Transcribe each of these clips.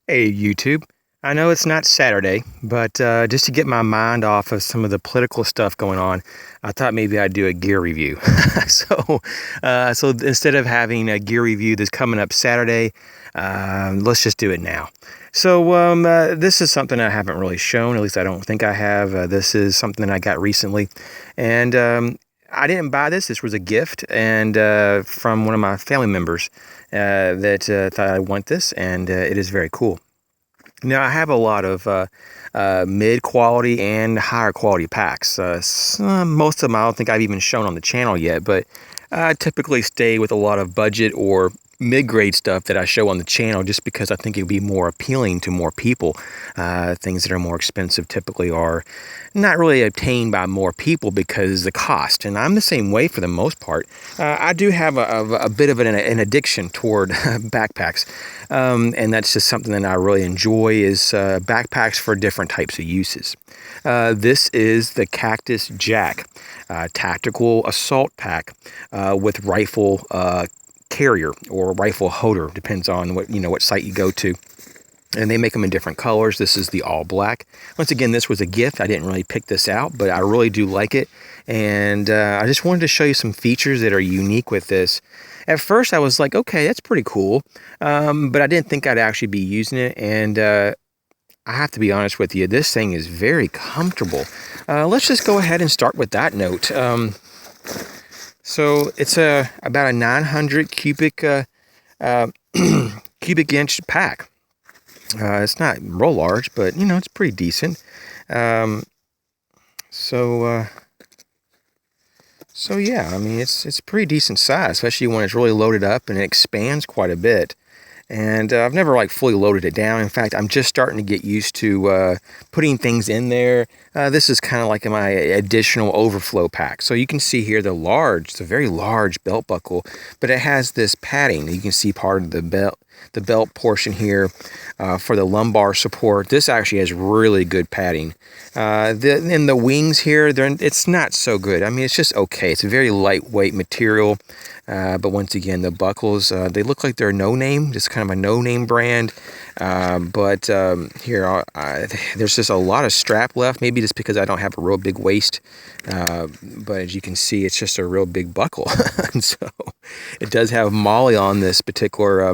Hey, YouTube. I know it's not Saturday, but just to get my mind off of some of the political stuff going on, I thought maybe I'd do a gear review. So instead of having a gear review that's coming up Saturday, let's just do it now. This is something I haven't really shown, at least I don't think I have. This is something I got recently, and I didn't buy this. This was a gift, and from one of my family members that thought I want this, and it is very cool. Now, I have a lot of mid-quality and higher quality packs. Most of them I don't think I've even shown on the channel yet, but I typically stay with a lot of budget or mid-grade stuff that I show on the channel just because I think it would be more appealing to more people. Things that are more expensive typically are not really obtained by more people because of the cost, and I'm the same way for the most part. I do have a bit of an addiction toward backpacks, and that's just something that I really enjoy is backpacks for different types of uses. This is the Cactus Jack tactical assault pack with rifle carrier or rifle holder, depends on what site you go to. And they make them in different colors. This is the all black. Once again, this was a gift. I didn't really pick this out, but I really do like it. And I just wanted to show you some features that are unique with this. At first, I was like, okay, that's pretty cool. But I didn't think I'd actually be using it. And I have to be honest with you, this thing is very comfortable. Let's just go ahead and start with that note. So it's about a 900 cubic cubic inch pack. It's not real large, but it's pretty decent. So yeah, I mean it's pretty decent size, especially when it's really loaded up and it expands quite a bit. And I've never fully loaded it down. In fact, I'm just starting to get used to putting things in there. This is kind of like my additional overflow pack. So you can see here it's a very large belt buckle, but it has this padding. You can see part of the belt portion here for the lumbar support. This actually has really good padding. In the wings here, it's not so good. I mean, it's just okay. It's a very lightweight material. But once again, the buckles, they look like they're no-name, just kind of a no-name brand. Here, there's just a lot of strap left, maybe just because I don't have a real big waist. But as you can see, it's just a real big buckle. And so it does have Molly on this particular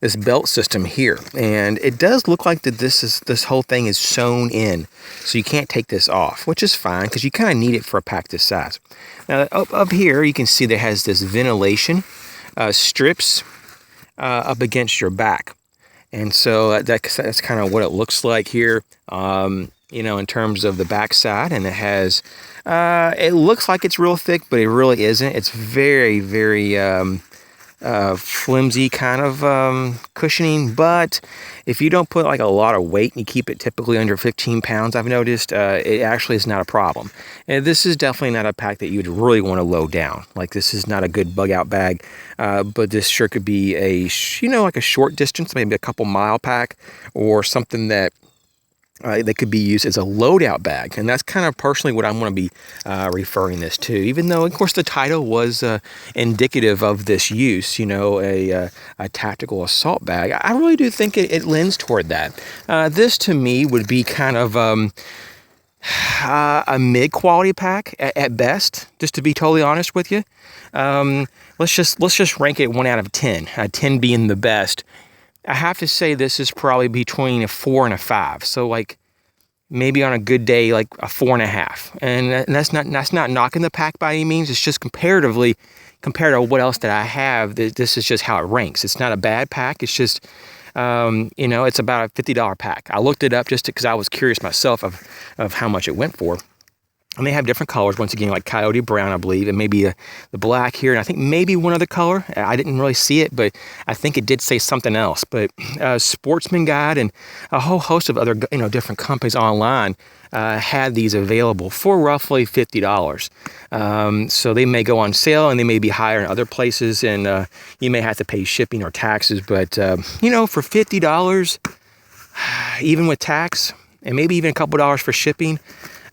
this belt system here, and it does look like that this whole thing is sewn in, so you can't take this off, which is fine because you kind of need it for a pack this size. Now up here you can see there has this ventilation strips up against your back, and so that's kind of what it looks like here, in terms of the back side. And it has it looks like it's real thick, but it really isn't. It's very, very flimsy kind of cushioning, but if you don't put a lot of weight and you keep it typically under 15 pounds, I've noticed it actually is not a problem. And this is definitely not a pack that you'd really want to load down. This is not a good bug out bag, but this sure could be a a short distance, maybe a couple mile pack, or something that they could be used as a loadout bag, and that's kind of personally what I'm going to be referring this to. Even though, of course, the title was indicative of this use, a tactical assault bag, I really do think it lends toward that. This to me would be kind of a mid-quality pack at best, just to be totally honest with you. Let's just rank it 1 out of 10. 10 being the best. I have to say this is probably between a 4 and a 5. So maybe on a good day, a 4.5. And that's not knocking the pack by any means. It's just compared to what else that I have, this is just how it ranks. It's not a bad pack. It's just, it's about a $50 pack. I looked it up just because I was curious myself of how much it went for. And they have different colors, once again, like coyote brown, I believe, and maybe the black here, and I think maybe one other color. I didn't really see it, but I think it did say something else. But Sportsman Guide and a whole host of other different companies online had these available for roughly $50. So they may go on sale, and they may be higher in other places, and you may have to pay shipping or taxes. But for $50, even with tax, and maybe even a couple dollars for shipping,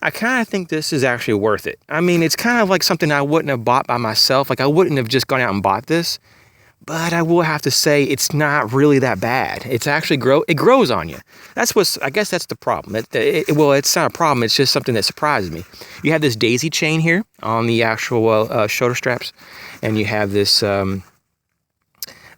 I kind of think this is actually worth it. I mean, it's kind of like something I wouldn't have bought by myself. I wouldn't have just gone out and bought this. but I will have to say it's not really that bad. It's actually it grows on you. I guess that's the problem. Well, it's not a problem. It's just something that surprises me. You have this daisy chain here on the actual shoulder straps, and you have this,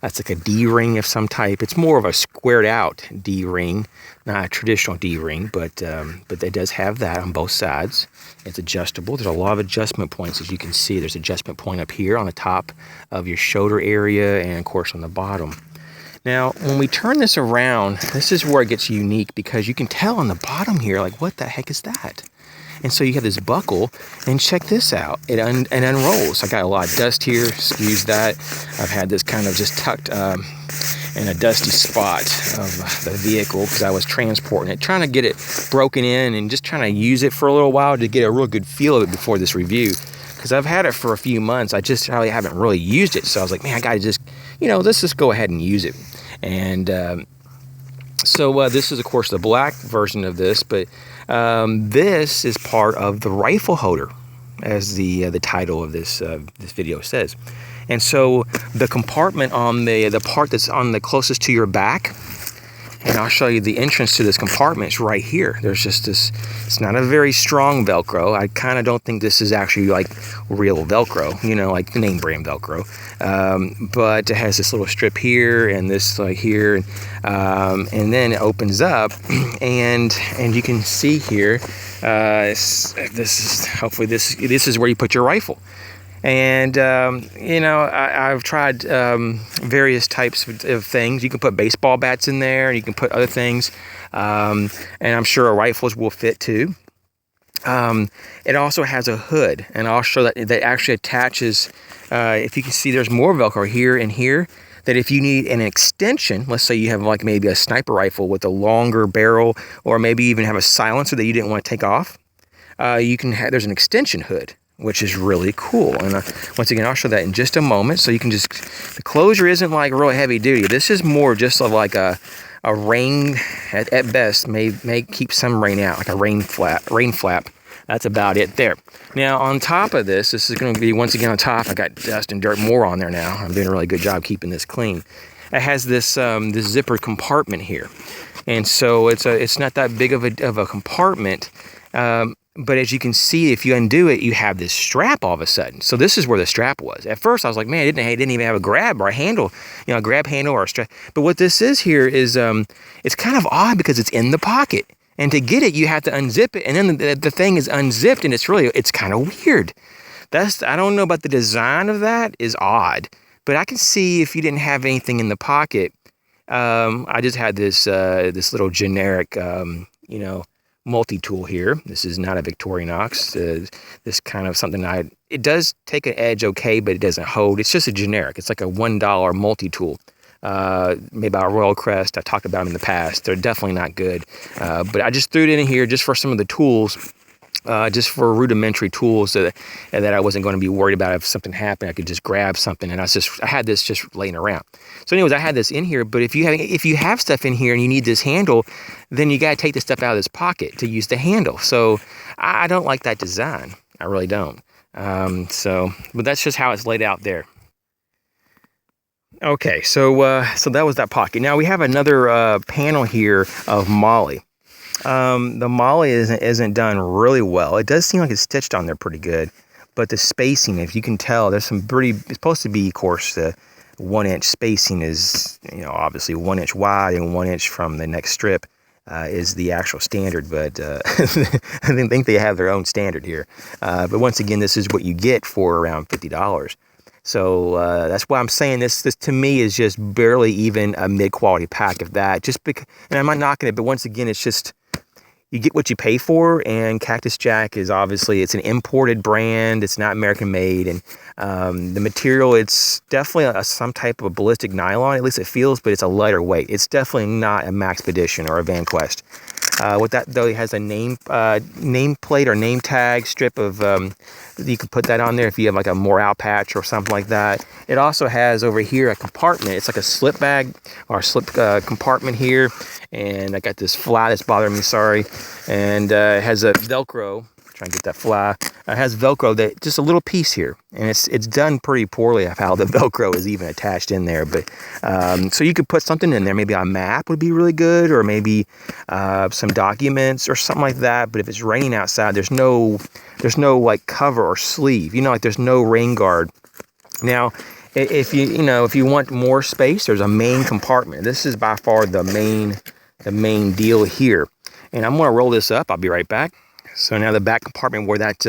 that's like a D-ring of some type. It's more of a squared out D-ring, not a traditional D-ring, but it does have that on both sides. It's adjustable. There's a lot of adjustment points, as you can see. There's an adjustment point up here on the top of your shoulder area, and of course on the bottom. Now, when we turn this around, this is where it gets unique, because you can tell on the bottom here, like, what the heck is that? And so you have this buckle, and check this out. It unrolls. I got a lot of dust here. Excuse that. I've had this kind of just tucked in a dusty spot of the vehicle because I was transporting it, trying to get it broken in and just trying to use it for a little while to get a real good feel of it before this review. Because I've had it for a few months. I just probably haven't really used it. So I was like, man, I got to just, let's just go ahead and use it. And so this is, of course, the black version of this, but this is part of the rifle holder, as the title of this video says. And so the compartment on the part that's on the closest to your back, and I'll show you the entrance to this compartment is right here. There's just this, it's not a very strong Velcro. I kind of don't think this is actually like real Velcro, like the name brand Velcro. But it has this little strip here and this like here, and then it opens up, and you can see here, this is where you put your rifle. And, I've tried various types of things. You can put baseball bats in there, and you can put other things. And I'm sure rifles will fit too. It also has a hood, and I'll show that actually attaches, if you can see, there's more Velcro here and here, that if you need an extension, let's say you have like maybe a sniper rifle with a longer barrel, or maybe even have a silencer that you didn't want to take off, there's an extension hood, which is really cool. And once again, I'll show that in just a moment. So you can just, the closure isn't like real heavy duty. This is more just of like a rain, at best, may keep some rain out, like a rain flap. That's about it there. Now on top of this is going to be, once again on top, I got dust and dirt more on there now. I'm doing a really good job keeping this clean. It has this this zippered compartment here. And so it's not that big of a compartment. But as you can see, if you undo it, you have this strap all of a sudden. So this is where the strap was. At first, I was like, man, it didn't even have a grab or a handle, a grab handle or a strap. But what this is here is, it's kind of odd because it's in the pocket. And to get it, you have to unzip it. And then the thing is unzipped, and it's kind of weird. I don't know about the design of that is odd. But I can see if you didn't have anything in the pocket. I just had this little generic, multi-tool here. This is not a Victorinox. This kind of something it does take an edge okay, but it doesn't hold. It's just a generic. It's like a $1 multi-tool. Made by Royal Crest. I talked about them in the past. They're definitely not good. But I just threw it in here just for some of the tools, just for rudimentary tools that I wasn't going to be worried about if something happened. I could just grab something, and I had this just laying around. So anyways, I had this in here, but if you have stuff in here and you need this handle, then you got to take the stuff out of this pocket to use the handle. So I don't like that design. I really don't. But that's just how it's laid out there. Okay, so that was that pocket. Now we have another panel here of Molly. The Molly isn't done really well. It does seem like it's stitched on there pretty good, but the spacing, if you can tell, there's some it's supposed to be, of course, the 1-inch spacing is, obviously 1 inch wide, and 1 inch from the next strip is the actual standard, but I think they have their own standard here. But once again, this is what you get for around $50. So that's why I'm saying this to me is just barely even a mid-quality pack of that. Just because, and I'm not knocking it, but once again, it's just, you get what you pay for, and Cactus Jack is obviously, it's an imported brand. It's not American made, and the material, it's definitely some type of ballistic nylon, at least it feels, but it's a lighter weight. It's definitely not a Maxpedition or a VanQuest. With that, though, it has a nameplate or name tag strip of, you can put that on there if you have like a morale patch or something like that. It also has over here a compartment. It's like a slip bag or slip compartment here. And I got this fly that's bothering me, sorry. And it has a Velcro Try and get that fly. It has Velcro, that just a little piece here, and it's done pretty poorly of how the Velcro is even attached in there. But so you could put something in there. Maybe a map would be really good, or maybe some documents or something like that. But if it's raining outside, there's no like cover or sleeve. You know, like there's no rain guard. Now, if you want more space, there's a main compartment. This is by far the main deal here. And I'm going to roll this up. I'll be right back. So now the back compartment where that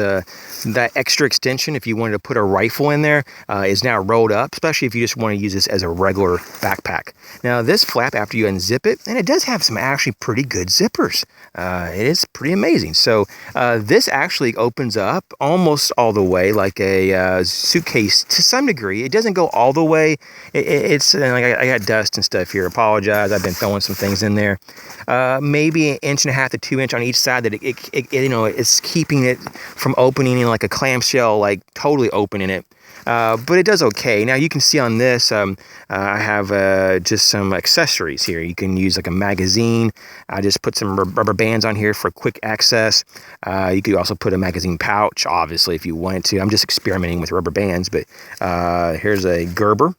extra extension, if you wanted to put a rifle in there, is now rolled up, especially if you just want to use this as a regular backpack. Now this flap, after you unzip it, and it does have some actually pretty good zippers. It is pretty amazing. So this actually opens up almost all the way like a suitcase to some degree. It doesn't go all the way. It's like I got dust and stuff here. Apologize. I've been throwing some things in there. Maybe 1.5 inches to 2 inches on each side that it's keeping it from opening in like a clamshell, like totally opening it. But it does okay. Now you can see on this, I have just some accessories here. You can use like a magazine. I just put some rubber bands on here for quick access. You could also put a magazine pouch, obviously, if you wanted to. I'm just experimenting with rubber bands, but here's a Gerber.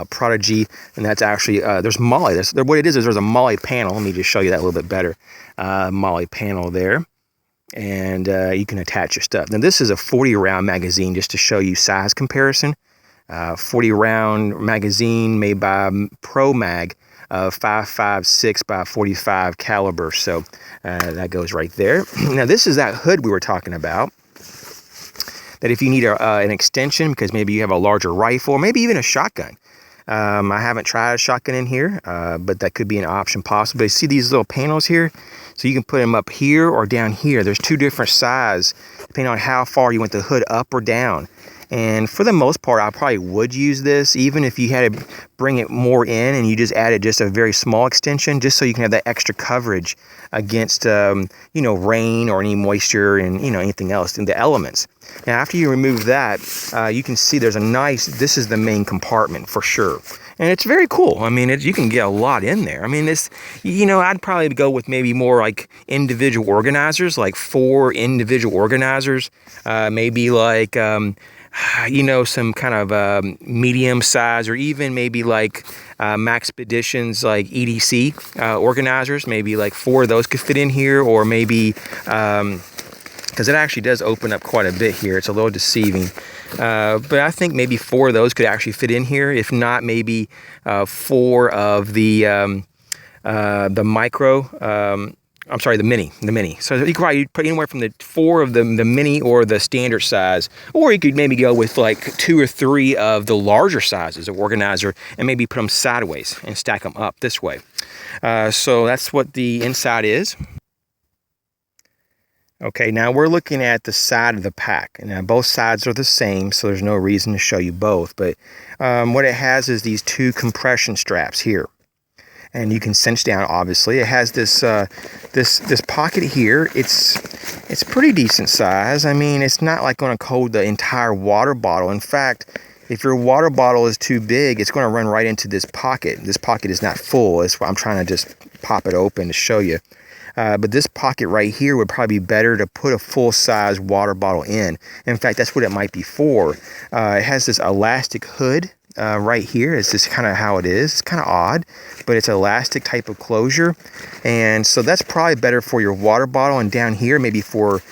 Prodigy, and that's actually there's Molly. What it is there's a Molly panel. Let me just show you that a little bit better. Molly panel there, and you can attach your stuff. Now this is a 40 round magazine, just to show you size comparison. 40 round magazine made by Pro Mag, 5.56 by 45 caliber. So that goes right there. Now this is that hood we were talking about. That if you need an extension because maybe you have a larger rifle or maybe even a shotgun. I haven't tried a shotgun in here, but that could be an option possibly. See these little panels here? So you can put them up here or down here. There's two different sizes depending on how far you want the hood up or down. And for the most part, I probably would use this, even if you had to bring it more in and you just added just a very small extension, just so you can have that extra coverage against, rain or any moisture and, anything else in the elements. Now, after you remove that, you can see there's this is the main compartment for sure. And it's very cool. I mean, you can get a lot in there. I mean, I'd probably go with maybe more like individual organizers, like 4 individual organizers, maybe like, some kind of medium size, or even maybe like Maxpeditions, like EDC organizers. Maybe like 4 of those could fit in here, or maybe because it actually does open up quite a bit here. It's a little deceiving. But I think maybe 4 of those could actually fit in here. If not, maybe 4 of the micro, the mini. So you could probably put anywhere from the 4 of the mini or the standard size, or you could maybe go with like 2 or 3 of the larger sizes of organizer and maybe put them sideways and stack them up this way. So that's what the inside is. Okay, now we're looking at the side of the pack. Now both sides are the same, so there's no reason to show you both. But what it has is these 2 compression straps here. And you can cinch down, obviously. It has this this pocket here. It's pretty decent size. I mean, it's not like going to hold the entire water bottle. In fact, if your water bottle is too big, it's going to run right into this pocket. This pocket is not full. That's why I'm trying to just pop it open to show you. But this pocket right here would probably be better to put a full-size water bottle in. In fact, that's what it might be for. It has this elastic hood right here. It's just kind of how it is. It's kind of odd, but it's elastic type of closure. And so that's probably better for your water bottle. And down here, maybe for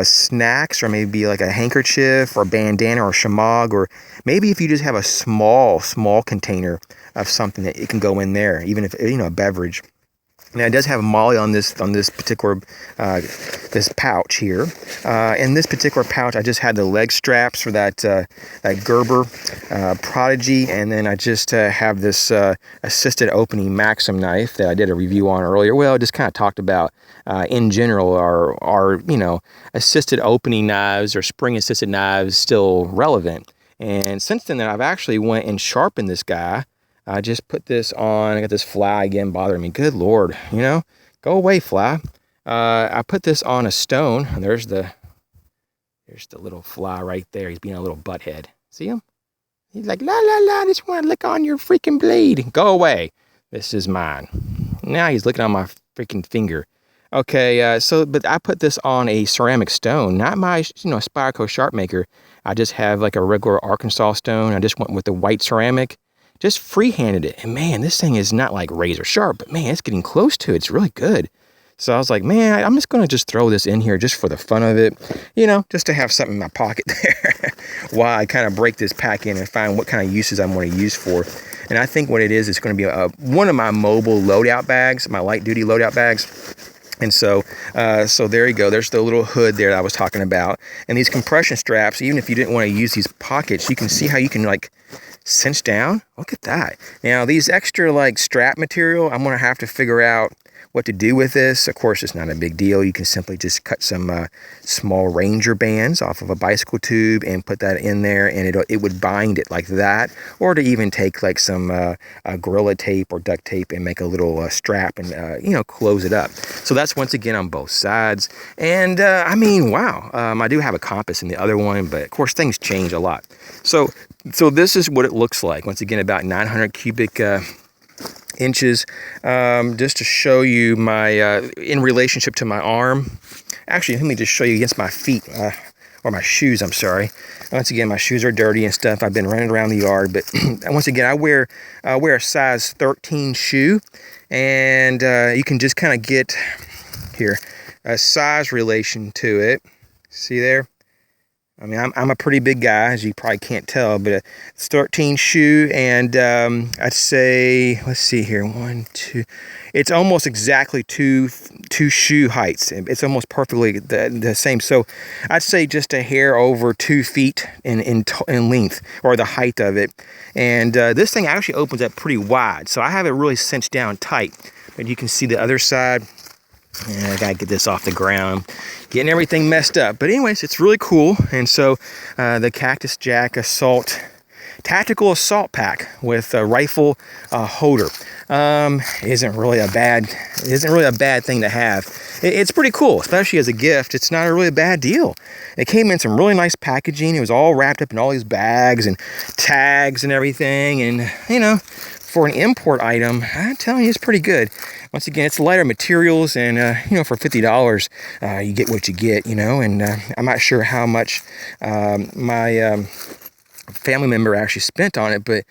snacks, or maybe like a handkerchief or bandana or shamog, or maybe if you just have a small container of something that it can go in there, even if, a beverage. Now it does have a Molly on this particular this pouch here. In this particular pouch, I just had the leg straps for that Gerber Prodigy, and then I just have this assisted opening Maxim knife that I did a review on earlier. Well, just kind of talked about in general are assisted opening knives or spring assisted knives still relevant. And since then, I've actually went and sharpened this guy. I just put this on. I got this fly again bothering me. Good Lord, go away, fly. I put this on a stone. There's the little fly right there. He's being a little butthead. See him? He's like, la, la, la, I just want to lick on your freaking blade. Go away. This is mine. Now he's licking on my freaking finger. Okay, but I put this on a ceramic stone, not my, Spyderco Sharp Maker. I just have like a regular Arkansas stone. I just went with the white ceramic, just freehanded it. And man, this thing is not like razor sharp, but man, it's getting close to it. It's really good. So I was like, man, I'm just going to just throw this in here just for the fun of it, just to have something in my pocket there while I kind of break this pack in and find what kind of uses I'm going to use for. And I think what it is, it's going to be one of my mobile loadout bags, my light duty loadout bags. And so there you go. There's the little hood there that I was talking about. And these compression straps, even if you didn't want to use these pockets, you can see how you can like cinch down. Look at that. Now these extra like strap material, I'm going to have to figure out what to do with this. Of course, it's not a big deal. You can simply just cut some small Ranger bands off of a bicycle tube and put that in there, and it would bind it like that. Or to even take like some Gorilla tape or duct tape and make a little strap and close it up. So that's once again on both sides. And I mean, wow. I do have a compass in the other one, but of course things change a lot. So this is what it looks like. Once again, about 900 cubic inches, just to show you my in relationship to my arm. Actually, let me just show you against my feet, or my shoes, I'm sorry. Once again, my shoes are dirty and stuff. I've been running around the yard, but once again, I wear a size 13 shoe, and you can just kind of get here a size relation to it. See there? I mean, I'm a pretty big guy, as you probably can't tell, but it's 13 shoe, and I'd say, let's see here, 1, 2, it's almost exactly two shoe heights. It's almost perfectly the same. So I'd say just a hair over 2 feet in length, or the height of it. And this thing actually opens up pretty wide, so I have it really cinched down tight. But you can see the other side. And I gotta get this off the ground, getting everything messed up. But anyways, it's really cool. And so the Cactus Jack tactical assault pack with a rifle holder isn't really a bad thing to have. It's pretty cool, especially as a gift. It's not really a bad deal. It came in some really nice packaging. It was all wrapped up in all these bags and tags and everything. And for an import item, I'm telling you, it's pretty good. Once again, it's lighter materials, and for $50, you get what you get, and I'm not sure how much my family member actually spent on it, but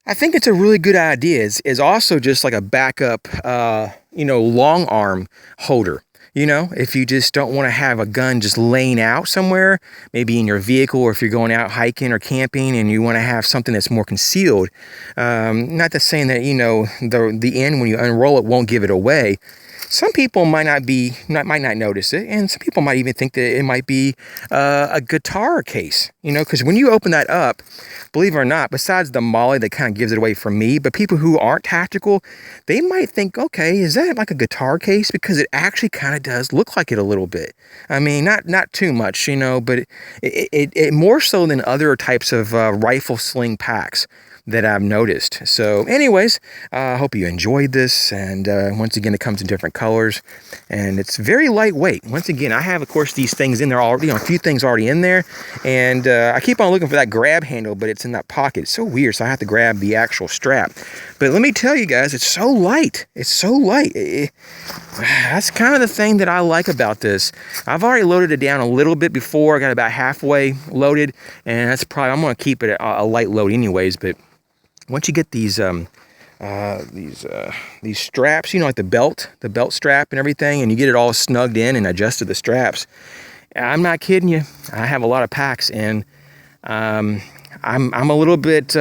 I think it's a really good idea. It's also just like a backup, long arm holder. If you just don't want to have a gun just laying out somewhere, maybe in your vehicle, or if you're going out hiking or camping and you want to have something that's more concealed. Not to saying that, the end when you unroll it won't give it away. Some people might not notice it, and some people might even think that it might be a guitar case, because when you open that up, believe it or not, besides the molly that kind of gives it away from me, but people who aren't tactical, they might think, okay, is that like a guitar case? Because it actually kind of does look like it a little bit. I mean, not too much, but it more so than other types of rifle sling packs that I've noticed. So anyways, I hope you enjoyed this. And once again, it comes in different colors, and it's very lightweight. Once again, I have, of course, these things in there already, a few things already in there. And I keep on looking for that grab handle, but it's in that pocket. It's so weird, so I have to grab the actual strap. But let me tell you guys, it's so light. It's so light. That's kind of the thing that I like about this. I've already loaded it down a little bit before. I got about halfway loaded, and that's probably, I'm going to keep it a light load anyways. But once you get these straps, like the belt strap and everything, and you get it all snugged in and adjusted the straps, I'm not kidding you. I have a lot of packs, and I'm a little bit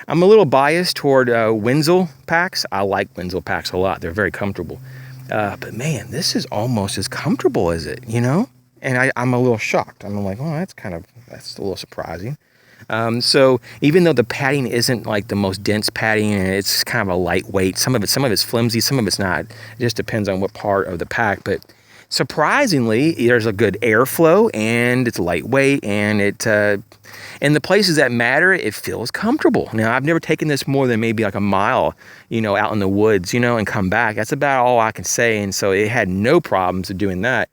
I'm a little biased toward Wenzel packs. I like Wenzel packs a lot. They're very comfortable. But man, this is almost as comfortable as it, And I'm a little shocked. I'm like, oh, that's a little surprising. So even though the padding isn't like the most dense padding, and it's kind of a lightweight, some of it's flimsy, some of it's not. It just depends on what part of the pack. But surprisingly, there's a good airflow, and it's lightweight, and in the places that matter, it feels comfortable. Now, I've never taken this more than maybe like a mile, out in the woods, and come back. That's about all I can say. And so it had no problems of doing that.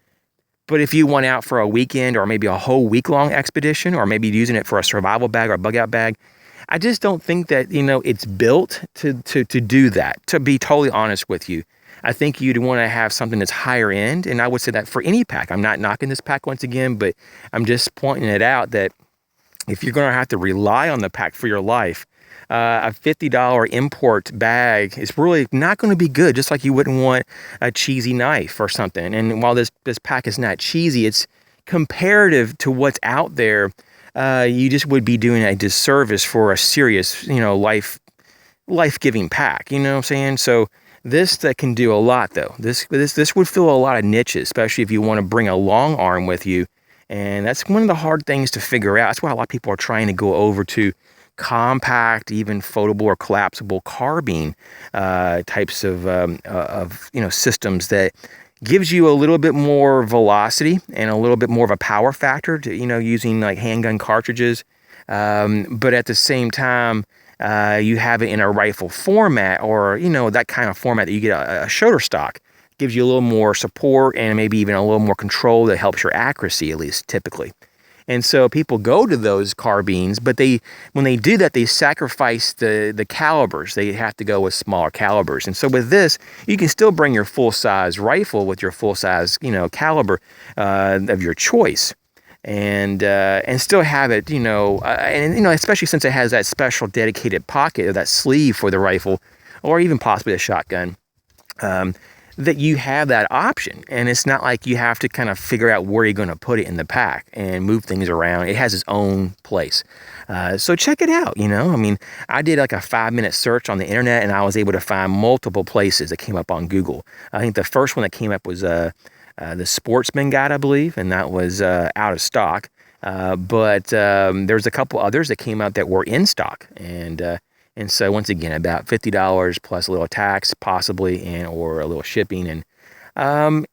But if you went out for a weekend, or maybe a whole week-long expedition, or maybe using it for a survival bag or a bug-out bag, I just don't think that, it's built to do that, to be totally honest with you. I think you'd want to have something that's higher end, and I would say that for any pack. I'm not knocking this pack once again, but I'm just pointing it out that if you're going to have to rely on the pack for your life, a $50 import bag is really not going to be good, just like you wouldn't want a cheesy knife or something. And while this pack is not cheesy, it's comparative to what's out there. You just would be doing a disservice for a serious, life-giving pack. You know what I'm saying? So this that can do a lot, though. This would fill a lot of niches, especially if you want to bring a long arm with you. And that's one of the hard things to figure out. That's why a lot of people are trying to go over to compact, even foldable or collapsible carbine types of systems that gives you a little bit more velocity and a little bit more of a power factor to, using like handgun cartridges. But at the same time, you have it in a rifle format, or, that kind of format that you get a shoulder stock. Gives you a little more support and maybe even a little more control that helps your accuracy, at least typically. And so people go to those carbines, but when they do that, they sacrifice the calibers. They have to go with smaller calibers. And so with this, you can still bring your full-size rifle with your full-size, caliber of your choice, and still have it, especially since it has that special dedicated pocket or that sleeve for the rifle, or even possibly a shotgun. That you have that option, and it's not like you have to kind of figure out where you're going to put it in the pack and move things around. It has its own place. So check it out. I did like a 5-minute search on the internet, and I was able to find multiple places that came up on Google. I think the first one that came up was the Sportsman Guide, I believe, and that was out of stock. But there's a couple others that came out that were in stock, and so once again, about $50 plus a little tax, possibly, or a little shipping. And,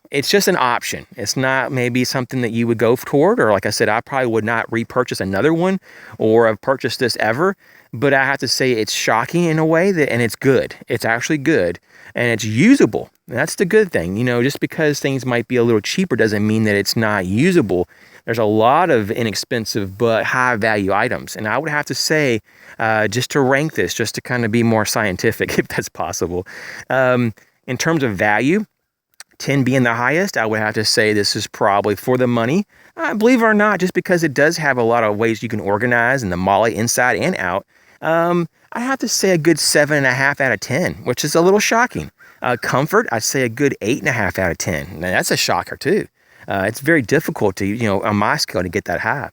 it's just an option. It's not maybe something that you would go toward, or like I said, I probably would not repurchase another one or have purchased this ever. But I have to say it's shocking in a way and it's good. It's actually good, and it's usable. That's the good thing. Just because things might be a little cheaper doesn't mean that it's not usable. There's a lot of inexpensive but high value items. And I would have to say, just to rank this, just to kind of be more scientific, if that's possible. In terms of value, 10 being the highest, I would have to say this is probably for the money. Believe it or not, just because it does have a lot of ways you can organize and the MOLLE inside and out, I have to say a good 7.5 out of 10, which is a little shocking. Comfort, I'd say a good 8.5 out of 10. Now, that's a shocker too. It's very difficult to, on my scale, to get that high.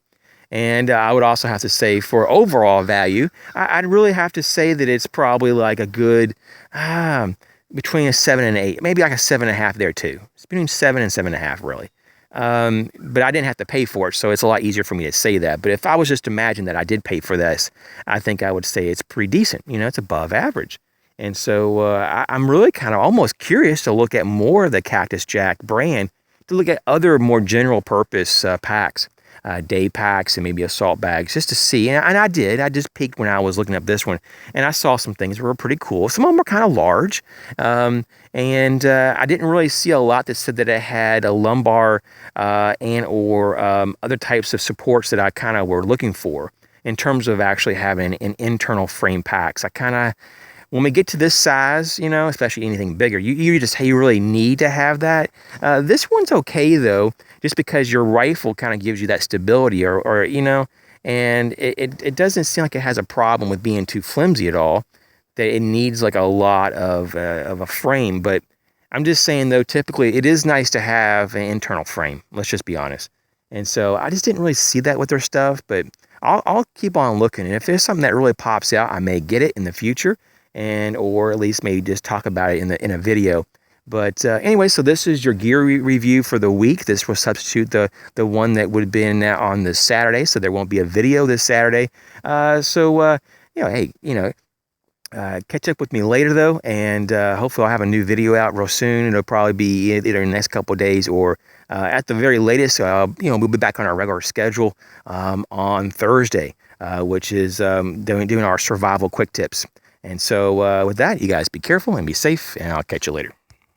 And I would also have to say for overall value, I'd really have to say that it's probably like a good, between a 7 and 8, maybe like a 7.5 there too. It's between 7 and 7.5 really. But I didn't have to pay for it, so it's a lot easier for me to say that. But if I was just to imagine that I did pay for this, I think I would say it's pretty decent. It's above average. And so I'm really kind of almost curious to look at more of the Cactus Jack brand, to look at other more general purpose packs, day packs and maybe assault bags, just to see. And I did. I just peeked when I was looking up this one, and I saw some things that were pretty cool. Some of them were kind of large, and I didn't really see a lot that said that it had a lumbar or other types of supports that I kind of were looking for in terms of actually having an internal frame packs. When we get to this size, especially anything bigger, you really need to have that. This one's okay though, just because your rifle kind of gives you that stability, and it doesn't seem like it has a problem with being too flimsy at all. That it needs like a lot of a frame, but I'm just saying though, typically it is nice to have an internal frame. Let's just be honest. And so I just didn't really see that with their stuff, but I'll keep on looking. And if there's something that really pops out, I may get it in the future. Or at least maybe just talk about it in a video. But anyway, so this is your gear review for the week. This will substitute the one that would have been on this Saturday, so there won't be a video this Saturday. Hey, catch up with me later though, and hopefully I'll have a new video out real soon. It'll probably be either in the next couple of days or at the very latest. We'll be back on our regular schedule on Thursday, which is doing our survival quick tips. And so with that, you guys be careful and be safe, and I'll catch you later.